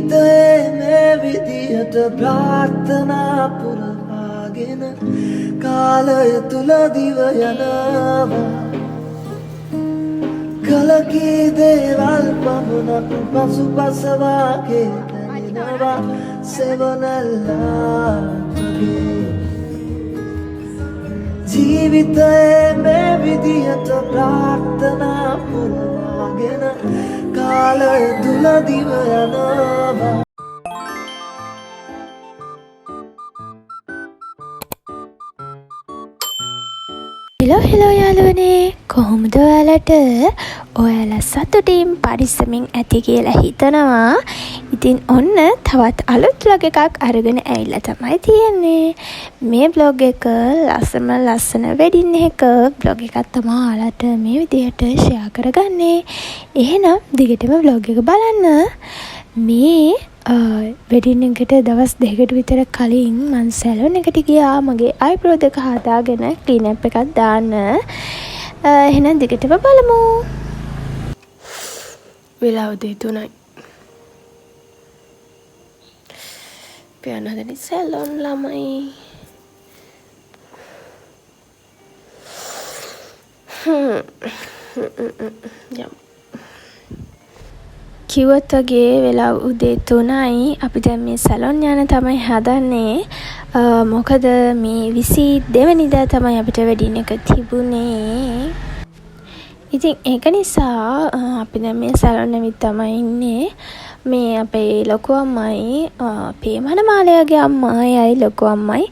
ජීවිතයේ මේ විදියට ප්‍රාර්ථනා පුරවාගෙන කාලය තුල දිව යනවා කලකී දේවල් පමණක් පසුපසවාගේ දැනෙනවා සෙවනල්ලා ජීවිතයේ මේ විදියට ප්‍රාර්ථනා පුරවාගෙන කාලය තුල දිව යනවා හෙලෝ යාළුවනේ කොහොමද ඔයාලට ඔයාලා සතුටින් පරිස්සමින් ඇති කියලා හිතනවා. ඉතින් ඔන්න තවත් අලුත් vlog එකක් අරගෙන ඇවිල්ලා තමයි තියෙන්නේ. මේ vlog එක ලස්සන වෙඩින් එක vlog එකක් තමයි ඔයාලට මේ විදිහට share කරගන්නේ. එහෙනම් දිගටම vlog එක බලන්න. මේ වෙඩින් එකට දවස් 2කට විතර කලින් මම සැලොන් එකට ගියා මගේ අයිබ්‍රෝ දෙක හදාගෙන ක්ලීන් අප් එකක් දාන්න. එහෙනම් දිගටම බලමු. වෙලාව 3:00යි. පියානෝදනි සැලොන් ළමයි. යම් කිව්වත් වගේ වෙලාව උදේ 3යි. අපි දැන් මේ සැලොන් යන තමයි හදන්නේ. මොකද මේ 22 වෙනිදා තමයි අපිට වෙඩින් එක තිබුණේ. ඉතින් ඒක නිසා අපි දැන් මේ සැලොන් එකේ තමයි ඉන්නේ. මේ අපේ ලොකු අම්මයි අපේ මනමාලයාගේ අම්මයි ලොකු අම්මයි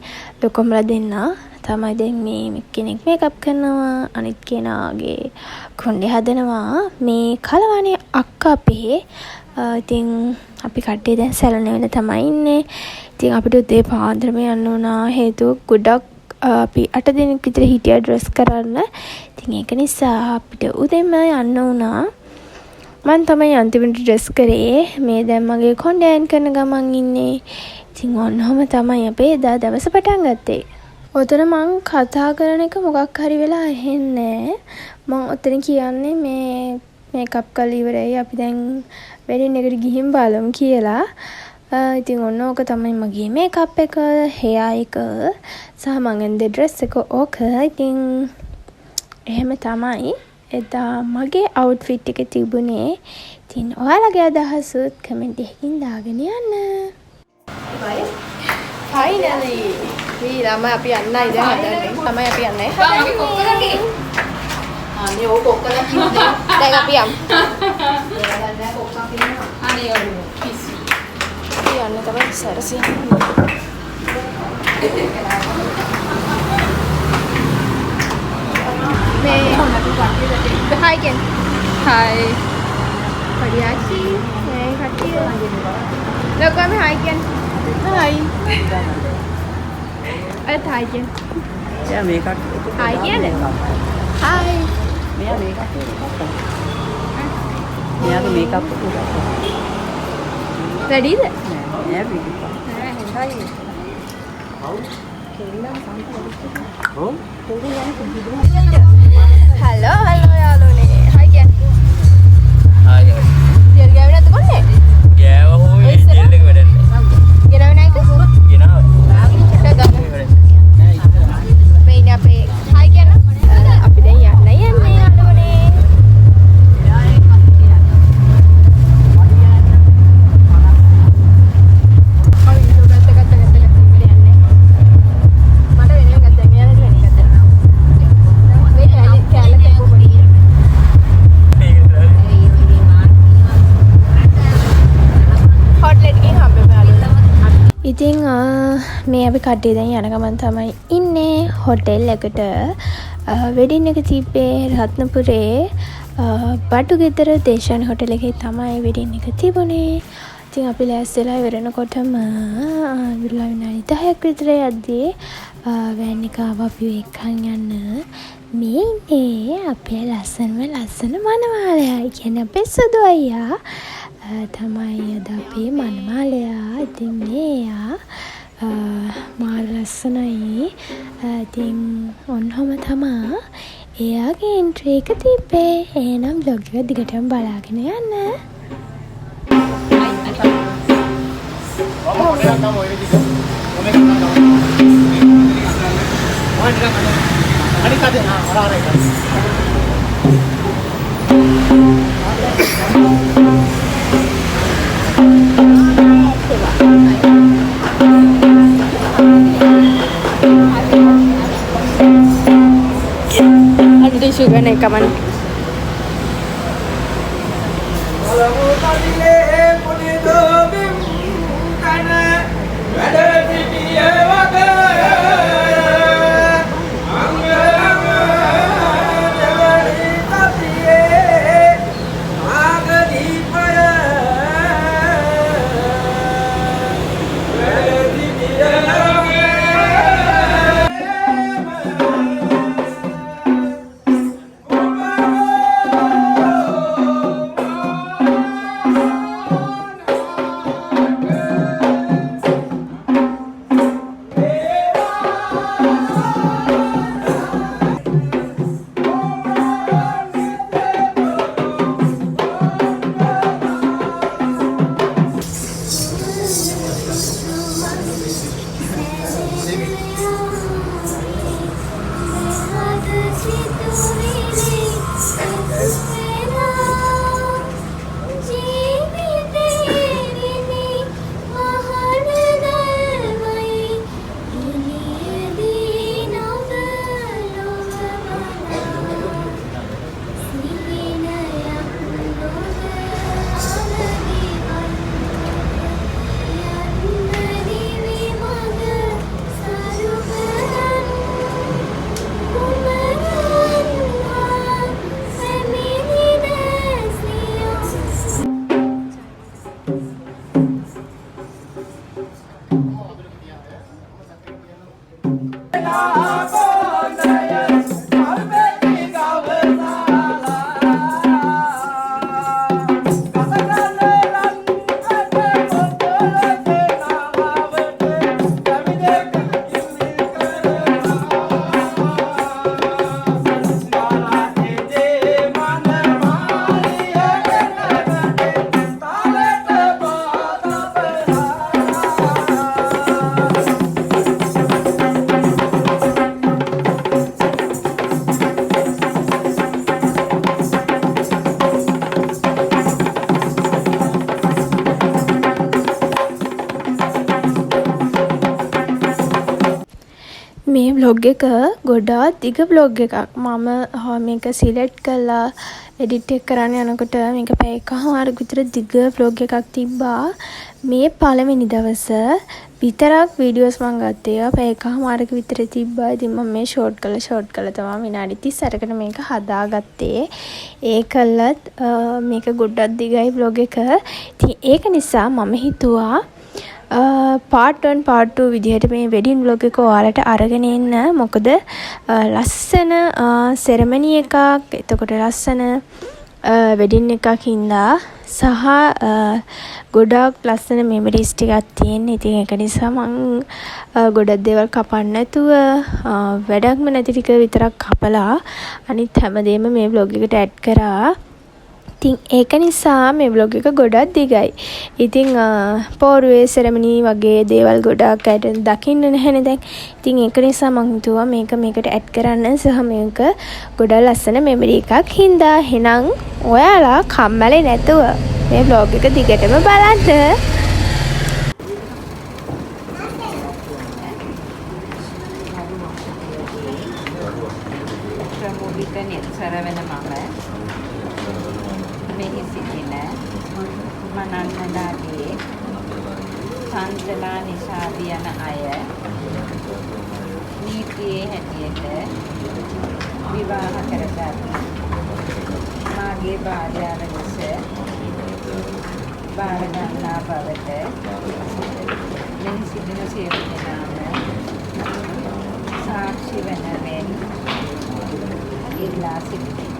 ලොකු අම්මලා දෙන්නා තමයි දැන් මේ කෙනෙක් මේකප් කරනවා අනිත් කෙනාගේ කොණ්ඩේ හදනවා. මේ කලවනේ අක්කා අපේ ඉතින් අපි කට්ටිය දැන් සැලොන් වල තමයි ඉන්නේ. ඉතින් අපිට උදේ පාන්දරම යන්න උනා හේතුව ගොඩක් අපි 8 දිනක් විතර හිටියා ඩ්‍රෙස් කරන්න. ඉතින් ඒක නිසා අපිට උදේම යන්න උනා. මම තමයි අන්තිමට ඩ්‍රෙස් කරේ. මේ දැන් මගේ කොණ්ඩේ අයන් කරන ගමන් ඉන්නේ. ඉතින් ඔන්නෝම තමයි අපේ එදා දවස පටන් ගත්තේ. ඔතන මං කතා කරන එක මොකක් හරි වෙලා ඇහෙන්නේ. මං ඔතන කියන්නේ මේ මේකප් කරලා ඉවරයි. අපි දැන් වෙඩින් එකට ගිහින් බලමු කියලා. ඉතින් ඔන්න ඕක තමයි මගේ මේකප් එක, හෙයා එක සහ මං ඇඳේ ඩ්‍රෙස් එක ඕක. ඉතින් එහෙම තමයි එදා මගේ අවුට්ෆිට් එක තිබුණේ. ඉතින් ඔයාලගේ අදහසුත් කමෙන්ට් එකකින් දාගෙන යන්න. Finally මේ ළමයි අපි යන්නයි දැන් හදන්නේ. ළමයි අපි යන්නයි. අපි කොක්කලගේ. අනේ ඕක කොක්කලා කිව්වේ. දැන් අපි යමු. දැන් කොක්කා කියනවා. අනේ ඔව් පිස්සු. අපි යන්න තමයි සරසිය. මේ Hi again. Hi. Padiachi. Hey, khattiya. Look, I'm hi again. Hi. Hi again. Yeah, makeup. Hi again. Hi. Meya makeup. Meya the makeup. Ready? Yeah, beautiful. Hello, යාළුවනේ. Hi again. Hi. Dia gawin atau konde? ගෑව හෝ gel එක වැඩන්නේ. Gawin naik ke? ගෙනාව. Kita gawin. May na pe. Hi again. Api dan yannai යාළුවනේ. ඉතින් මේ අපි කට්ටිය දැන් යන ගමන් තමයි ඉන්නේ හොටෙල් එකට. වෙඩින් එක තිබ්බේ රත්නපුරේ බඩුගෙදර දේශාන හොටෙල් එකේ තමයි වෙඩින් එක තිබුණේ. ඉතින් අපි ලෑස්තිලා ඉවරනකොටම විනාඩි 10ක් විතර යද්දී වෑන් එක ආවා අපි එක්කන් යන්න. මේ ඉන්නේ අපේ ලස්සන මනමාලයා. කියන්නේ අපේ සුදු අයියා. තමයි අද අපේ මනමාලයා. ඉතින් මෙයා මාර ලස්සනයි. ඉතින් ඔන්නෝම තමා එයාගේ එන්ට්‍රි එක තිබ්බේ. එහෙනම් vlog එක දිගටම බලාගෙන යන්න. Ada juga naik kaman. මේ vlog එක ගොඩාක් දිග vlog එකක්. මම මේක සිලෙක්ට් කරලා එඩිට් එක කරන්න යනකොට මේක පැය එකමාරක් විතර දිග vlog එකක් තිබ්බා. මේ පළවෙනි දවස විතරක් වීඩියෝස් මම ගත්තේ. පැය එකමාරක විතර තිබ්බා. ඉතින් මම මේ ෂෝට් කළා තමයි විනාඩි 34කට මේක හදාගත්තේ. ඒකලත් මේක ගොඩක් දිගයි vlog එක. ඉතින් ඒක නිසා මම හිතුවා part 1 part 2 විදිහට මේ වෙඩින් vlog එක ඔයාලට අරගෙන එන්න. මොකද ලස්සන සෙරමනි එකක්, එතකොට ලස්සන වෙඩින් එකක් හින්දා සහ ගොඩක් ලස්සන මෙමරිස් ටිකක් තියෙන. ඉතින් ඒක නිසා මං ගොඩක් දේවල් කපන්න නැතුව වැඩක්ම නැති ටික විතරක් කපලා අනිත් හැමදේම මේ vlog එකට ඇඩ් කරා. ඉතින් ඒක නිසා මේ vlog එක ගොඩක් දිගයි. ඉතින් පෝරුවේ සෙරමනි වගේ දේවල් ගොඩක් අයට දකින්න නැහැනේ දැන්. ඉතින් ඒක නිසා මම හිතුවා මේකට ඇඩ් කරන්න. සහ මේක ගොඩක් ලස්සන මෙමරි එකක් හින්දා එහෙනම් ඔයාලා කම්මැලි නැතුව මේ vlog එක දිගටම බලන්න. මනන්නලාගේ චන්දලා නිසාදී යන අය නීතියේ හැටියට විවාහ කරගත් මාගේ භාර්යාව ලෙස බාර ගන්නා බවට මෙහි සිටින සියලු දෙනාම සාක්ෂි වන මෙන් ඉල්ලා සිටිනවා.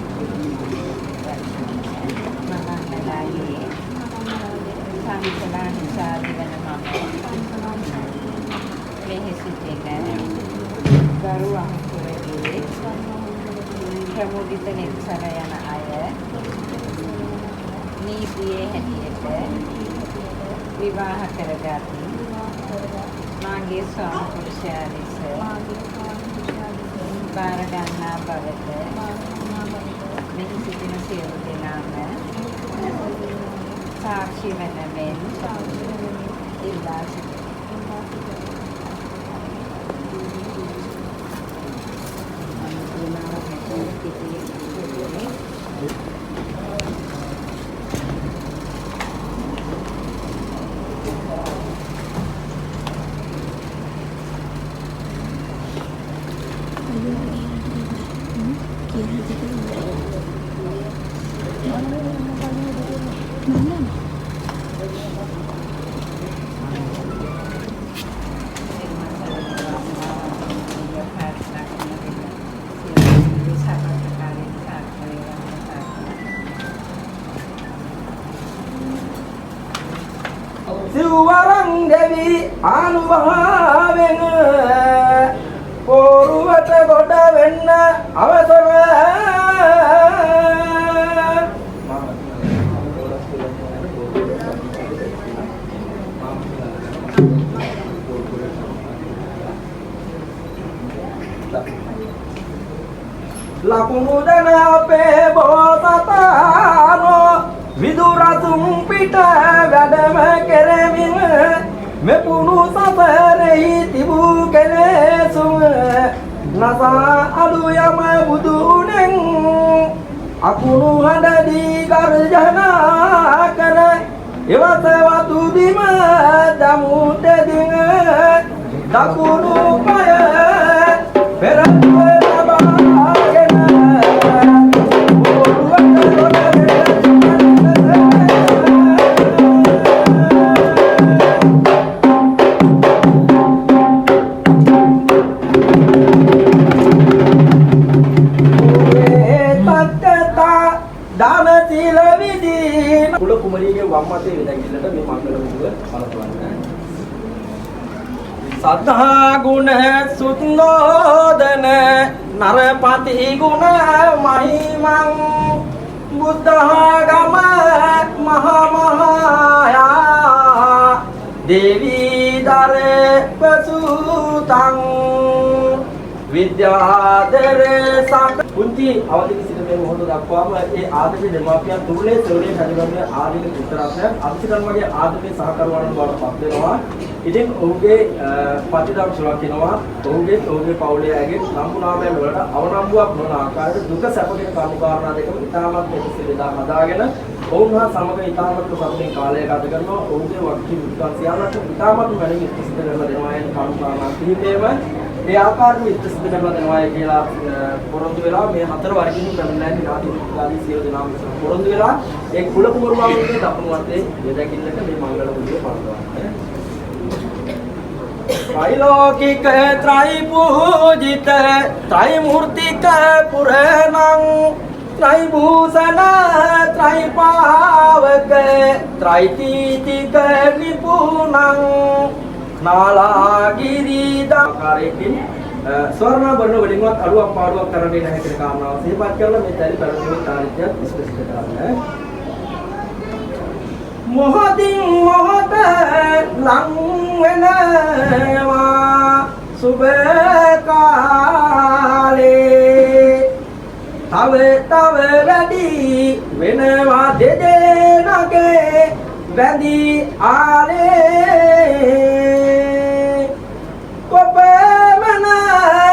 මනන්නලාගේ චන්දලා නිසාදී වන මෙහි සිටින ගරු අංකුරගේ ප්‍රමුදිත නිසල යන අය නීතියේ හැටියට විවාහ කරගත් මාගේ ස්වාමි පුරුෂයා ලෙස බාර ගන්නා බවට මෙහි සිටින සියලු දෙනාම සාක්ෂි වන මෙන් ඉල්ලා සිව්වරන් දෙවි ආනුභාවෙන් පොරුවට කොට වෙන්න අවසර ලකුණු දන අපේ බෝසතාණෝ විදුරතුන් පිට වැඩම කෙරෙමින් මෙපුණු සසරෙහි තිබූ කෙලෙසුම නසා අඩු යම බුදුනෙන් අකුණු හඬදී ගර්ජනා කර එවත වතු බිම දමු දෙදින දකුණු පය පෙරතුව ලබාගෙන කුල කුමරියගේ වම් අතේ වෙදගිල්ලට මේ මංගල මුදුව පළතුවන්න. සද්ධා ගුණ සුත්නෝදන නරපති ගුණ මහිමං බුද්ධාගම මහා දේවී දර පසුතං විද්‍යාදර සක කුංචි අවදි සිට මේ මොහොත දක්වාම ඒ ආදමේ දෙමාපියන් තුරුලේ සෙවණේ හැදිගන්නේ ආදීන උත්තරාපය අන්තිකර්මගේ ආදමේ සහකරවන බවට පත් වෙනවා. ඉතින් ඔහුගේ පතිදම් සුරකින්නවා. ඔහුගේ පවුලේ ඇගේ නම්බුනාමයන් වලට අවනම්බුවක් නොවන ආකාරයට දුක සැපගෙන කාමකාරණා දෙකම ඉතාමත් මෙලෙස හදාගෙන ඔවුන් හා සමග ඉතාමත් සතුටින් කාලය ගත කරනවා. ඔහුගේ වක්කී මුද්දන් සියල්ලට ඉතාමත් මැනවින් ඉස්තිස්ත කරලා දෙනවා යන කාමකාරණා කිහිපයම ඒ ආකාරයෙන් ඉස්තිස්ත කරලා දෙනවා කියලා පොරොන්දු වෙලා මේ හතර වර්ගින් පැමිණලා නාදී සියලු දෙනාම පොරොන්දු වෙලා ඒ කුල කුමරුවාගේ දකුණු අතේ වේදකිල්ලට මේ මංගල මුදුව පළඳවන්නේ. त्रैलोकिक त्रैपूजित त्रैमूर्तिक पुराणं त्रैभूषण त्रैपावक त्रैतीतिक निपुणं නාලාගිරිදාකාරයෙන් ස්වර්ණ බර්ණ වලින්වත් අලුවක් පාඩුවක් කරන්නේ නැහැ කියන කාරණාව සිහිපත් කරලා මේ තැරි පරිණිමේ කාර්යය විශ්ලේෂණය කරන්න. මොහොතින් මොහොත ලං වෙනවා සුබ කාලේ තව වැඩි වෙනවා දෙදෙනාගේ වැඳි ආලේ කොපමණ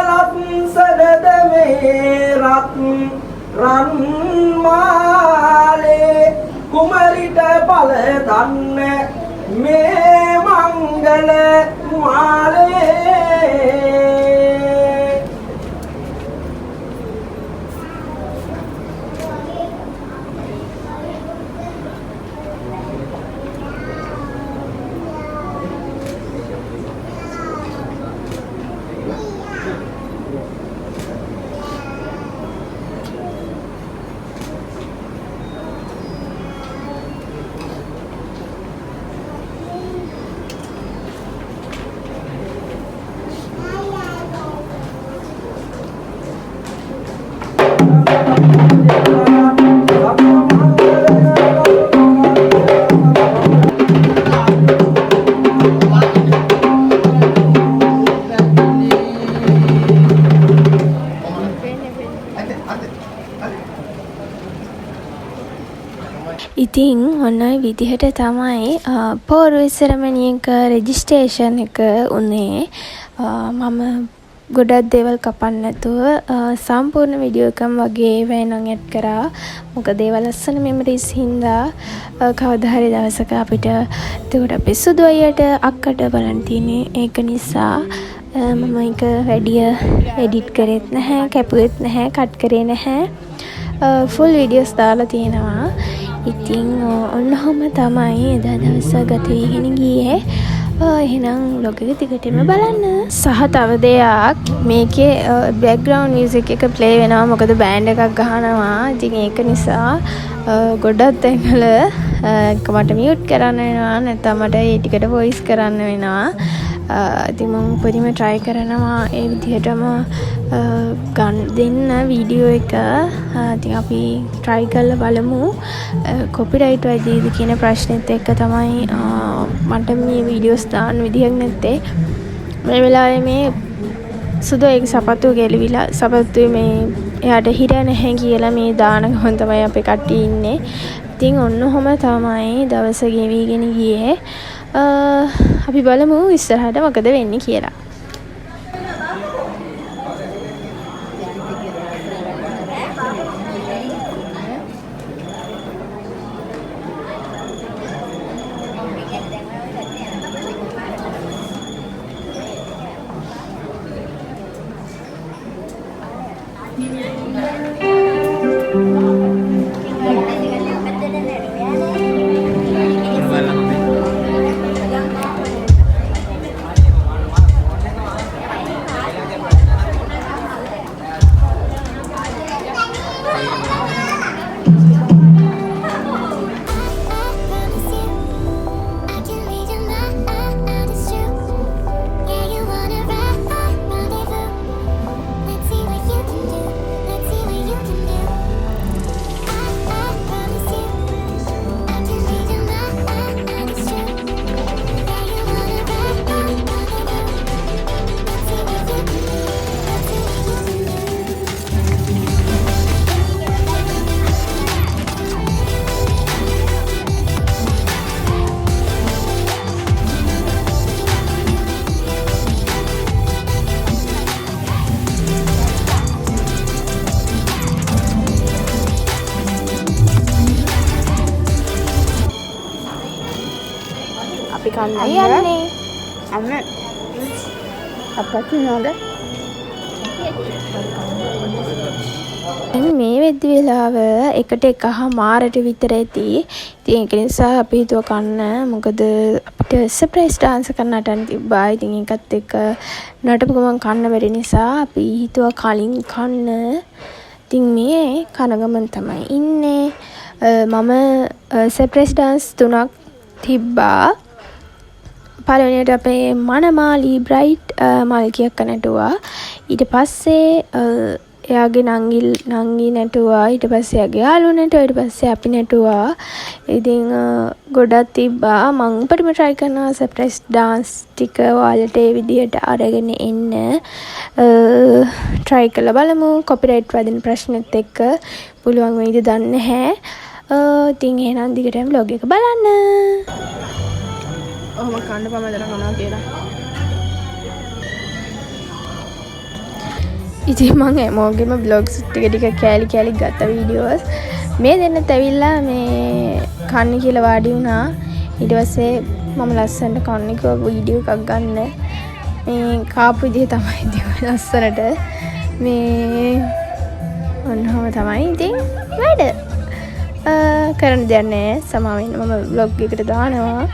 ලක්සනද මේ රන් මාලේ කුමරිට බල දන්න මේ මංගල මාලේ ඉතින් ඔන්න විදිහට තමයි පෝරුවේ සෙරමනි එක රෙජිස්ට්‍රේෂන් එක උනේ. මම ගොඩක් දේවල් කපන්න නැතුව සම්පූර්ණ වීඩියෝ එකම වගේ වෙනං ඇඩ් කරා. මොකද ඒවල් ලස්සන මෙමරිස් හින්දා කවදා හරි දවසක අපිට එතකොට අපේ සුදු අයියට අක්කට බලන්න තියෙන්නේ. ඒක නිසා මම ඒක වැඩිය එඩිට් කරෙත් නැහැ, කැපුවෙත් නැහැ, කට් කරේ නැහැ. ෆුල් වීඩියෝස් දාලා තියෙනවා. ඉතින් ඔන්නෝම තමයි එදා දවස ගත වෙගෙන ගියේ. එහෙනම් vlog එක දිගටම බලන්න. සහ තව දෙයක් මේකේ බෑග්ග්‍රවුන්ඩ් මියුසික් එක ප්ලේ වෙනවා. මොකද බෑන්ඩ් එකක් ගහනවා. ඉතින් ඒක නිසා ගොඩක් තැන්වල මට මියුට් කරන්න වෙනවා. නැත්නම් මට ඒ ටිකට වොයිස් කරන්න වෙනවා. ඉතින් මම උපරිම try කරනවා ඒ විදිහටම දෙන්න වීඩියෝ එක. ඉතින් අපි try කරලා බලමු කොපිරයිට් වෙයිද කියන ප්‍රශ්නෙත් එක්ක තමයි මට මේ වීඩියෝස් දාන්න විදියක් නැත්තේ. මේ වෙලාවේ මේ සුදු ඒක සපත්තු ගෙලවිලා සපත්තු මේ එයාට හිර නැහැ කියලා මේ දාන ගමන් තමයි අපේ කට්ටිය ඉන්නේ. ඉතින් ඔන්නෝම තමයි දවස ගෙවිගෙන ගියේ. අපි බලමු ඉස්සරහට මොකද වෙන්නේ කියලා. අපි කන්න යන්නේ. අම්ම අප්පත් නෝද? මේ වෙද්දි වෙලාව එකට එකහමාරට විතර ඇති. ඉතින් ඒක නිසා අපි හිතුව කන්න. මොකද අපිට සර්ප්‍රයිස් ඩාන්ස් කරන්න නටන්න තිබ්බා. ඉතින් ඒකත් එක්ක නටපු ගමන් කන්න බැරි නිසා අපි හිතුව කලින් කන්න. ඉතින් මේ කන ගමන් තමයි ඉන්නේ. මම සර්ප්‍රයිස් ඩාන්ස් 3ක් තිබ්බා. පළවෙනියට අපේ මනමාලි බ්‍රයිට් මල්කියක් නටුවා. ඊට පස්සේ එයාගේ නංගි නටුවා. ඊට පස්සේ එයාගේ යාළුවෝ නටුවා. ඊට පස්සේ අපි නටුවා. ඉතින් ගොඩක් තිබ්බා. මම උපරිම try කරනවා සර්ප්‍රයිස් ඩාන්ස් ටික ඔයාලට ඒ විදිහට අරගෙන එන්න. try කරලා බලමු. කොපිරයිට් වදින ප්‍රශ්නෙත් එක්ක පුළුවන් වෙයිද දන්නේ නැහැ. ඉතින් එහෙනම් දිගටම vlog එක බලන්න. ඔහොම කන්න පමදලා කනවා කියලා. ඉතින් මම හැමෝගෙම vlogs ටික කෑලි ගත්ත වීඩියෝස් මේ දෙන්නත් ඇවිල්ලා මේ කන්න කියලා වාඩි වුණා. ඊට පස්සේ මම ලස්සනට කන්න කිව්වා වීඩියෝ එකක් ගන්න. මේ කාපු විදිහ තමයි ඉතින් ලස්සනට මේ ඔන්නෝම තමයි ඉතින් වැඩ. කරන්න දෙයක් නැහැ. සමාවෙන්න මම vlog එකට දානවා.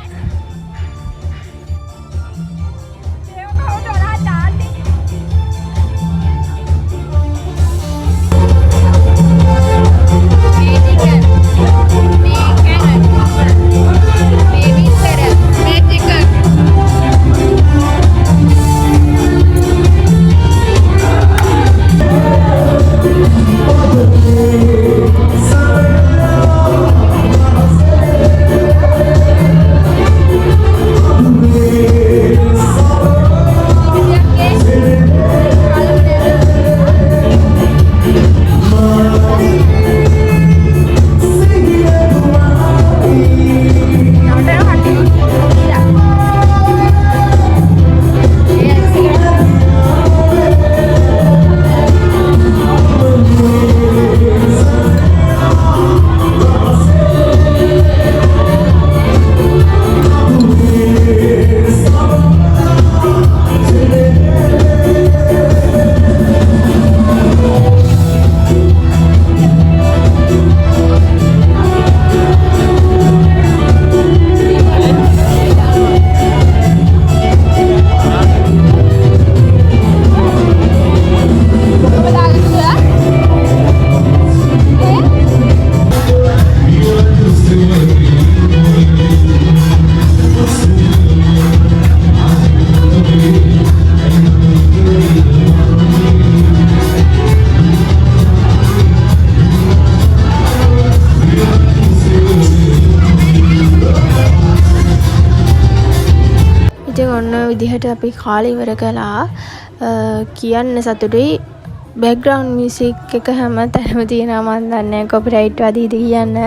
ඉතින් ඔන්න විදිහට අපි කාලේ ඉවර කළා. කියන්න සතුටුයි. බෑග්ග්‍රවුන්ඩ් මියුසික් එක හැම තැනම තියෙනවා මම දන්නේ කොපිරයිට් වදීද කියන්න.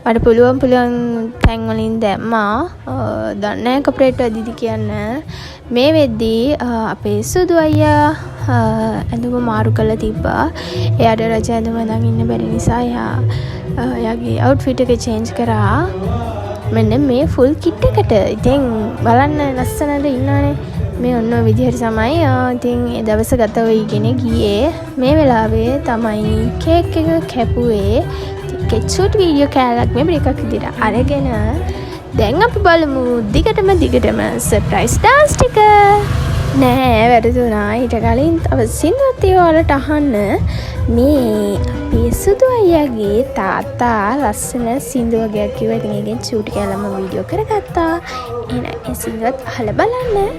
මට පුළුවන් තැන් වලින් දැම්මා. දන්නේ කොපිරයිට් වදීද කියන්න. මේ වෙද්දී අපේ සුදු අයියා ඇඳුම මාරු කරලා තිබ්බා. එයාට රජ ඇඳුම දාගෙන ඉන්න බැරි නිසා එයාගේ අවුට්ෆිට් එක චේන්ජ් කරා. මෙන්න මේ ෆුල් කිට් එකට. ඉතින් බලන්න ලස්සනට ඉන්නවනේ. මේ ඔන්න විදිහට තමයි ඉතින් ඒ දවස ගත වෙයිගෙන ගියේ. මේ වෙලාවේ තමයි කේක් එක කැපුවේ. කෙට්ෂූට් වීඩියෝ කෑල්ලක් මේ එකක් විදිහට අරගෙන දැන් අපි බලමු දිගටම සර්ප්‍රයිස් ඩාන්ස් ටික. නෑ වැරදුනා. ඊට කලින් තව සින්දුවක් තියවලට අහන්න. මේ අපේ සුදු අයියාගේ තාත්තා ලස්සන සින්දුවයක් කිව්වා. ඉතින් ඒකෙන් ෂූට් කළාම වීඩියෝ කරගත්තා. එහෙනම් ඒ සින්දුවත් අහලා බලන්න.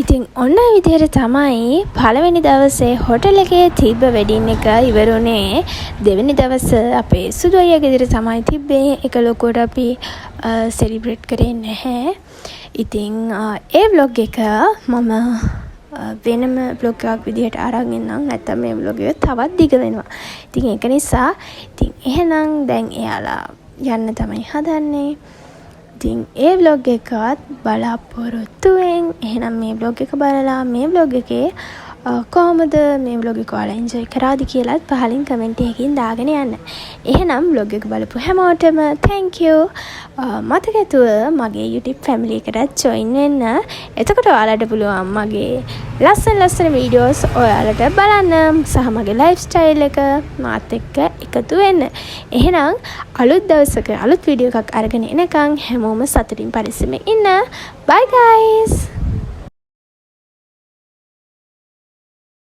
ඉතින් ඔන්න විදිහට තමයි පළවෙනි දවසේ හොටල් එකේ තිබ්බ වෙඩින් එක ඉවරුනේ. දෙවෙනි දවස අපේ සුදු අයියා ගෙදර තමයි තිබ්බේ. ඒක ලොකුවට අපි සෙලිබ්‍රේට් කරේ නැහැ. ඉතින් ඒ vlog එක මම වෙනම vlog එකක් විදිහට අරන් ඉන්නම්. නැත්නම් මේ vlog එක තවත් දිග වෙනවා. ඉතින් ඒක නිසා ඉතින් එහෙනම් දැන් එයාලා යන්න තමයි හදන්නේ. ඉතින් ඒ vlog එකත් බලාපොරොත්තුෙන් එහෙනම් මේ vlog එක බලලා මේ vlog එකේ කොහොමද මේ vlog එක ඔයාලා enjoy කරාද කියලාත් පහලින් comment එකකින් දාගෙන යන්න. එහෙනම් vlog එක බලපු හැමෝටම thank you. මතක ඇතුව මගේ YouTube family එකටත් join වෙන්න. එතකොට ඔයාලට පුළුවන් මගේ ලස්සන videos ඔයාලට බලන්න සහ මගේ lifestyle එක මාත් එක්ක එකතු වෙන්න. එහෙනම් අලුත් දවසක අලුත් වීඩියෝ එකක් අරගෙන එනකන් හැමෝම සතුටින් පරිස්සමෙන් ඉන්න. Bye guys.